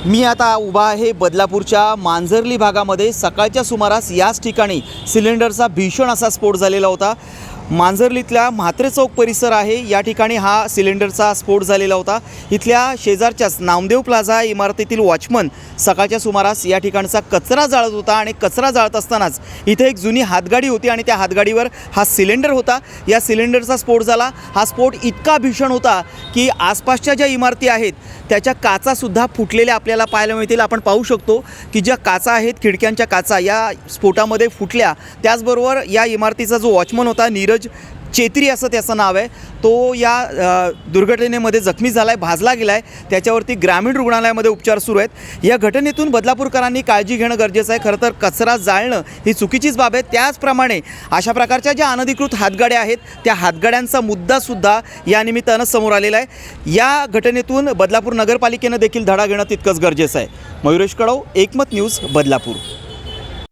मी आता उभा आहे बदलापूरच्या मांजर्ली भागामध्ये। सकाळच्या सुमारास याच ठिकाणी सिलेंडरचा भीषण असा स्फोट झालेला होता। मांजर्लीतल्या म्हात्रे चौक परिसर आहे, या ठिकाणी हा सिलेंडरचा स्फोट झालेला होता। इथल्या शेजारच्याच नामदेव प्लाझा इमारतीतील वॉचमन सकाळच्या सुमारास या ठिकाणचा कचरा जाळत होता आणि कचरा जाळत असतानाच इथे एक जुनी हातगाडी होती आणि त्या हातगाडीवर हा सिलेंडर होता। या सिलेंडरचा स्फोट झाला। हा स्फोट इतका भीषण होता की आसपासच्या ज्या इमारती आहेत त्याच्या काचासुद्धा फुटलेल्या आपल्याला पाहायला मिळतील। आपण पाहू शकतो की ज्या काचा आहेत, खिडक्यांच्या काचा या स्फोटामध्ये फुटल्या। त्याचबरोबर या इमारतीचा जो वॉचमन होता नीरज चेत्री असं त्याचं नाव आहे, तो या दुर्घटनेमध्ये जखमी झाला आहे, भाजला गेला आहे। त्याच्यावरती ग्रामीण रुग्णालयामध्ये उपचार सुरू आहेत। या घटनेतून बदलापूरकरांनी काळजी घेणं गरजेचं आहे। खरं तर कचरा जाळणं ही चुकीचीच बाब आहे। त्याचप्रमाणे अशा प्रकारच्या ज्या अनधिकृत हातगाड्या आहेत त्या हातगाड्यांचा मुद्दासुद्धा या निमित्तानं समोर आलेला आहे। या घटनेतून बदलापूर नगरपालिकेनं देखील धडा घेणं तितकंच गरजेचं आहे। मयुरेश कडव, एकमत न्यूज, बदलापूर।